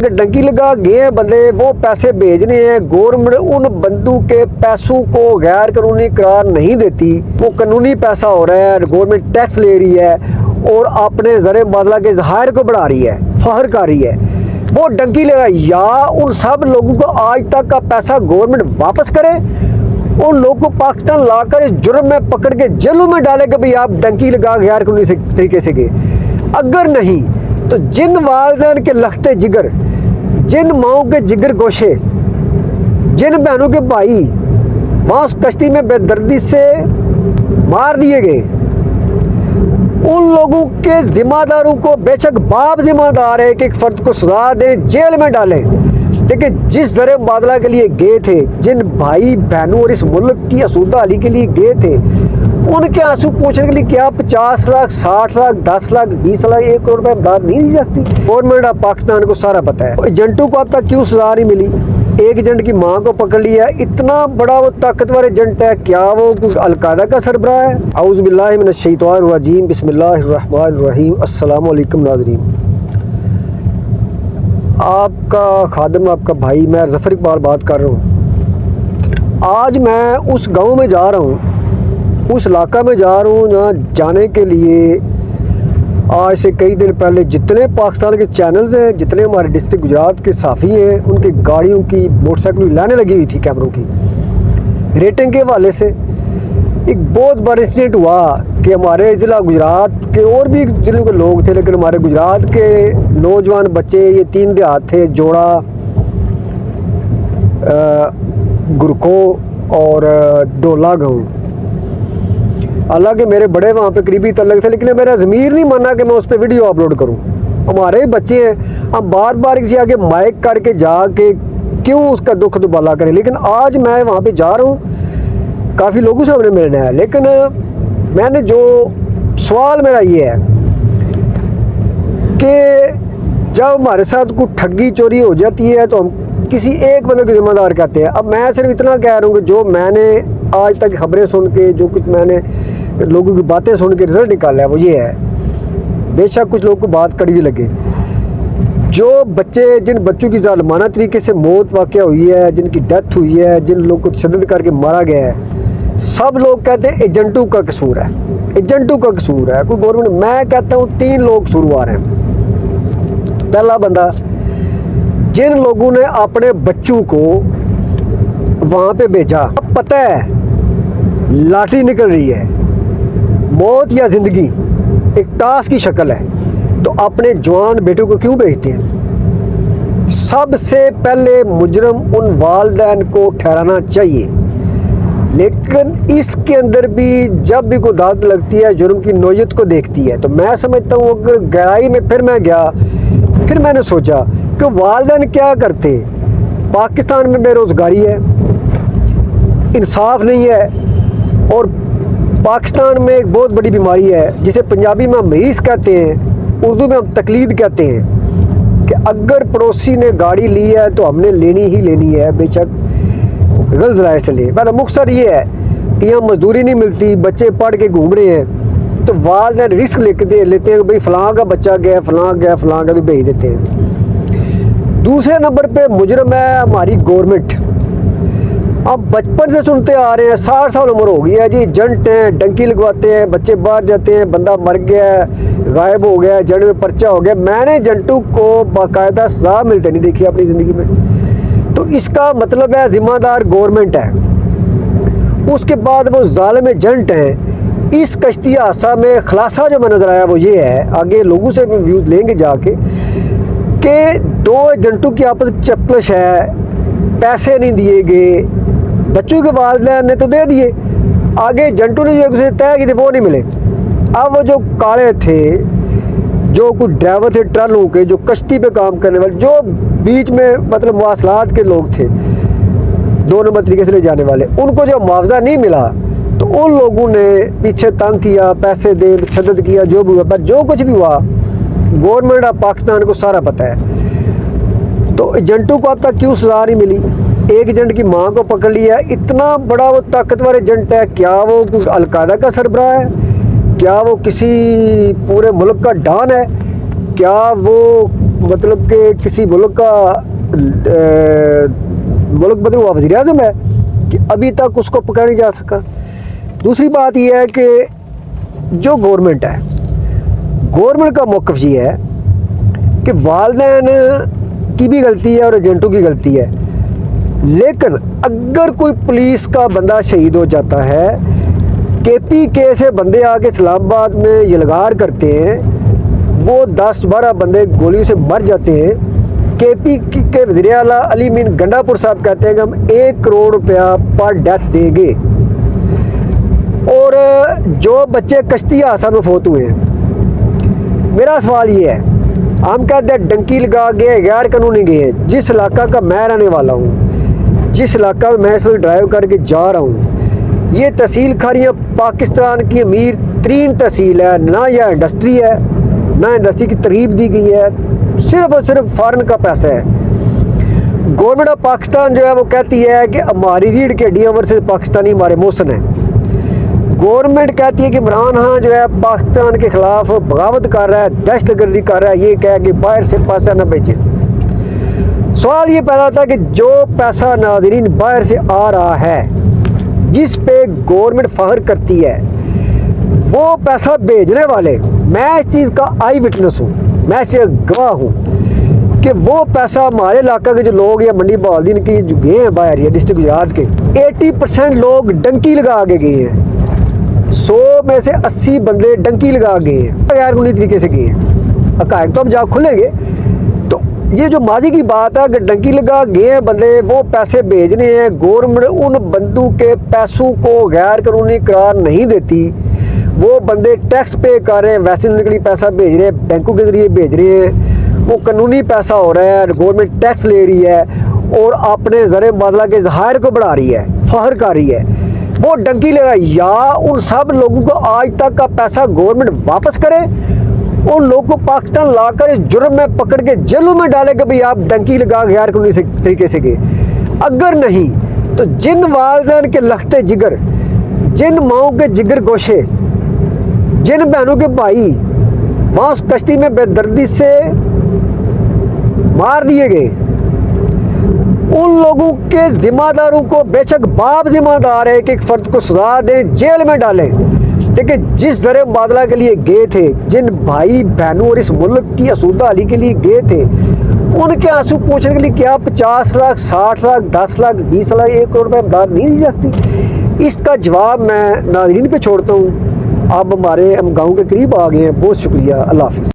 डंकी लगा गए हैं बंदे, वो पैसे भेजने हैं। गवर्नमेंट उन बंदों के पैसों को गैर कानूनी करार नहीं देती, वो कानूनी पैसा हो रहा है, गवर्नमेंट टैक्स ले रही है और अपने ज़र मुबादला के ज़हायर को बढ़ा रही है, फखर कर रही है। वो डंकी लगा या उन सब लोगों को आज तक का पैसा गवर्नमेंट वापस करे, उन लोगों को पाकिस्तान लाकर इस जुर्म में पकड़ के जेलों में डाले कि भाई आप डंकी लगा गैर कानूनी तरीके से गए। अगर नहीं तो जिन वालिदैन के लखते जिगर, जिन माओं के जिगर गोशे, जिन बहनों के भाई वहाँ उस कश्ती में बेदर्दी से मार दिए गए, उन लोगों के जिम्मेदारों को बेशक बाप जिम्मेदार है कि एक फर्द को सजा दें, जेल में डालें, लेकिन जिस ज़र मुबादला के लिए गए थे, जिन भाई बहनों और इस मुल्क की आसूदा हाली के लिए गए थे, उनके आंसू पोंछने के लिए क्या 50 लाख, 60 लाख, 10 लाख, 20 लाख, 1 करोड़ रुपए इमदाद नहीं दी जाती? गवर्नमेंट ऑफ पाकिस्तान को सारा पता है। एजेंटों को अब तक क्यों सजा नहीं मिली? एक एजेंट की मां को पकड़ लिया, इतना बड़ा वो ताकतवर एजेंट है, क्या वो अलकायदा का सरबराह है? औज़ु बिल्लाहि मिनश शैतानिर रजीम, बिस्मिल्लाहिर रहमानिर रहीम। अस्सलाम वालेकुम नाज़रीन, आपका खादिम, आपका भाई, मैं ज़फ़र इकबाल बात कर रहा हूँ। आज मैं उस गांव में जा रहा हूँ, उस इलाका में जा रहा हूँ जहाँ जाने के लिए आज से कई दिन पहले जितने पाकिस्तान के चैनल्स हैं, जितने हमारे डिस्ट्रिक्ट गुजरात के साफ़ी हैं, उनकी गाड़ियों की, मोटरसाइकिलों की लाइनें लगी हुई थी कैमरों की। रेटिंग के हवाले से एक बहुत बड़ा इंसिडेंट हुआ कि हमारे ज़िला गुजरात के और भी ज़िलों के लोग थे, लेकिन हमारे गुजरात के नौजवान बच्चे, ये 3 देहात थे, जोड़ा, गुरको और डोला गाँव। हालांकि मेरे बड़े वहाँ पे करीबी तल्लक थे, लेकिन मेरा ज़मीर नहीं माना कि मैं उस पर वीडियो अपलोड करूँ। हमारे ही बच्चे हैं, हम बार बार किसी आगे माइक करके जाके क्यों उसका दुख दुबाला करें। लेकिन आज मैं वहाँ पे जा रहा हूँ, काफ़ी लोगों से हमने मिलना है, लेकिन मैंने जो सवाल मेरा ये है कि जब हमारे साथ कोई ठगी चोरी हो जाती है तो हम किसी एक बंदे को जिम्मेदार कहते हैं। अब मैं सिर्फ इतना कह रहा हूँ कि जो मैंने आज तक खबरें सुन के, जो कुछ मैंने लोगों की बातें सुन के रिजल्ट निकाला है वो ये है, बेशक कुछ लोगों को बात कड़वी लगे, जो बच्चे, जिन बच्चों की जालिमाना तरीके से मौत वाक़या हुई है, जिनकी डेथ हुई है, जिन लोगों को तशद्दुद करके मारा गया है, सब लोग कहते हैं एजेंटों का कसूर है, एजेंटों का कसूर है, कोई गवर्नमेंट। मैं कहता हूँ 3 लोग कसूरवार हैं। पहला बंदा, जिन लोगों ने अपने बच्चों को वहाँ पे भेजा, अब पता है लाठी निकल रही है, मौत या ज़िंदगी एक टास्क की शक्ल है, तो अपने जवान बेटों को क्यों भेजते हैं? सबसे पहले मुजरम उन वालिदैन को ठहराना चाहिए, लेकिन इसके अंदर भी जब भी कोई अदालत लगती है जुर्म की नोयत को देखती है। तो मैं समझता हूँ अगर गहराई में फिर मैं गया, फिर मैंने सोचा कि वालिदैन क्या करते। पाकिस्तान में बेरोज़गारी है, इंसाफ नहीं है, और पाकिस्तान में एक बहुत बड़ी बीमारी है जिसे पंजाबी में हम मरीज़ कहते हैं, उर्दू में हम तकलीद कहते हैं, कि अगर पड़ोसी ने गाड़ी ली है तो हमने लेनी ही लेनी है, बेशक गलत राय से ले। मेरा मकसद ये है कि यहाँ मजदूरी नहीं मिलती, बच्चे पढ़ के घूम रहे हैं, तो वालिदैन रिस्क लेते हैं कि भाई फ़लाँ का बच्चा गया, फ़लाँ गया, फ़लाँ का भी भेज देते हैं। दूसरे नंबर पे मुजरम है हमारी गवर्नमेंट। अब बचपन से सुनते आ रहे हैं, 60 साल उम्र हो गई है जी, एजेंट हैं, डंकी लगवाते हैं, बच्चे बाहर जाते हैं, बंदा मर गया है, गायब हो गया है, एजेंट में पर्चा हो गया। मैंने एजेंटों को बाकायदा सजा मिलते नहीं देखी अपनी ज़िंदगी में। तो इसका मतलब है ज़िम्मेदार गवर्नमेंट है। उसके बाद वो जालिम एजेंट हैं। इस कश्ती हादसा में खुलासा जो मैं नज़र आया वो ये है, आगे लोगों से भी व्यूज़ लेंगे जाके, कि 2 एजेंटों की आपस में चपकश है, पैसे नहीं दिए गए, बच्चों के वालिदैन ने तो दे दिए, आगे एजेंटों ने जो एक दूसरे तय किए थे वो नहीं मिले। अब वो जो काले थे, जो कुछ ड्राइवर थे ट्रलों के, जो कश्ती पे काम करने वाले, जो बीच में मतलब मवासलात के लोग थे 2 नंबर तरीके से ले जाने वाले, उनको जो मुआवजा नहीं मिला तो उन लोगों ने पीछे तंग किया, पैसे दे, तशद्दुद किया, जो भी हुआ। पर जो कुछ भी हुआ गवर्नमेंट ऑफ पाकिस्तान को सारा पता है। तो एजेंटों को अब तक क्यों सजा नहीं मिली? एक एजेंट की मां को पकड़ लिया, इतना बड़ा वो ताकतवर एजेंट है, क्या वो अलकायदा का सरबराह है? क्या वो किसी पूरे मुल्क का डॉन है? क्या वो मतलब कि किसी मुल्क का मुल्क बदल हुआ वज़ीर आज़म है कि अभी तक उसको पकड़ा नहीं जा सका। दूसरी बात यह है कि जो गवर्नमेंट है, गवर्नमेंट का मौक़िफ़ ये है कि वालिदैन की भी गलती है और एजेंटों की गलती है, लेकिन अगर कोई पुलिस का बंदा शहीद हो जाता है, KPK से बंदे आके इस्लामाबाद में यलगार करते हैं, वो 10-12 बंदे गोलियों से मर जाते हैं। KPK के वज़ीर आला अली मीन गंडापुर साहब कहते हैं कि हम 1 करोड़ रुपया पर डेथ देंगे। और जो बच्चे कश्ती हादसा में फौत हुए हैं, मेरा सवाल ये है, हम कहते हैं डंकी लगा गए, गैर कानूनी गए। जिस इलाका का मैं रहने वाला हूँ, जिस इलाका में मैं इस वक्त ड्राइव करके जा रहा हूँ, ये तहसील खारियाँ पाकिस्तान की अमीर तरीन तहसील है। ना यह इंडस्ट्री है, ना इंडस्ट्री की तरगीब दी गई है, सिर्फ और सिर्फ फ़ॉरेन का पैसा है। गवर्नमेंट ऑफ पाकिस्तान जो है वो कहती है कि हमारी रीढ़ की हड्डियाँ वर्सेस पाकिस्तानी हमारे मौसन हैं। गवर्नमेंट कहती है कि इमरान खान जो है पाकिस्तान के ख़िलाफ़ बगावत कर रहा है, दहशतगर्दी कर रहा है, ये कह के बाहर से पैसा न भेजे। सवाल ये पैदा होता है कि जो पैसा नाज़रीन बाहर से आ रहा है, जिस पे गवर्नमेंट फ़ख्र करती है, वो पैसा भेजने वाले, मैं इस चीज़ का आई विटनेस हूँ, मैं इससे गवाह हूँ कि वो पैसा हमारे इलाका के जो लोग या मंडी बहाउद्दीन के जो गए हैं बाहर या डिस्ट्रिक्ट गुजरात के, 80% लोग डंकी लगा के गए हैं। 100 में से 80 बंदे डंकी लगा गए हैं, गैर कानूनी तरीके से गए हैं। हक़ाइक़ तो हम जहाँ खुलेंगे, तो ये जो माजी की बात है कि डंकी लगा गए हैं बंदे, वो पैसे भेजने हैं। गवर्नमेंट उन बंदों के पैसों को गैर कानूनी करार नहीं देती। वो बंदे टैक्स पे कर रहे हैं, वैसे उनके लिए पैसा भेज रहे हैं, बैंकों के ज़रिए भेज रहे हैं, वो कानूनी पैसा हो रहा है, गवर्नमेंट टैक्स ले रही है और अपने ज़र मुबादला के ज़हायर को बढ़ा रही है, फ़ख्र कर रही है। वो डंकी लगा, या उन सब लोगों को आज तक का पैसा गवर्नमेंट वापस करे, उन लोगों को पाकिस्तान लाकर इस जुर्म में पकड़ के जेलों में डाले कि भाई आप डंकी लगा गैर कानूनी तरीके से गए। अगर नहीं तो जिन वालिदैन के लखते जिगर, जिन माओं के जिगर गोशे, जिन बहनों के भाई वहाँ उस कश्ती में बेदर्दी से मार दिए गए, उन लोगों के जिम्मेदारों को बेशक बाप जिम्मेदार है कि एक फ़र्द को सजा दें, जेल में डालें, लेकिन जिस ज़र मुबादला के लिए गए थे, जिन भाई बहनों और इस मुल्क की असूदा अली के लिए गए थे, उनके आंसू पूछने के लिए क्या 50 लाख, 60 लाख, 10 लाख, 20 लाख, 1 करोड़ रुपये इमदाद नहीं दी जाती? इसका जवाब मैं नाज़रीन पे छोड़ता हूँ। आप हम गाँव के करीब आ गए हैं। बहुत शुक्रिया। अल्लाह हाफ़िज़।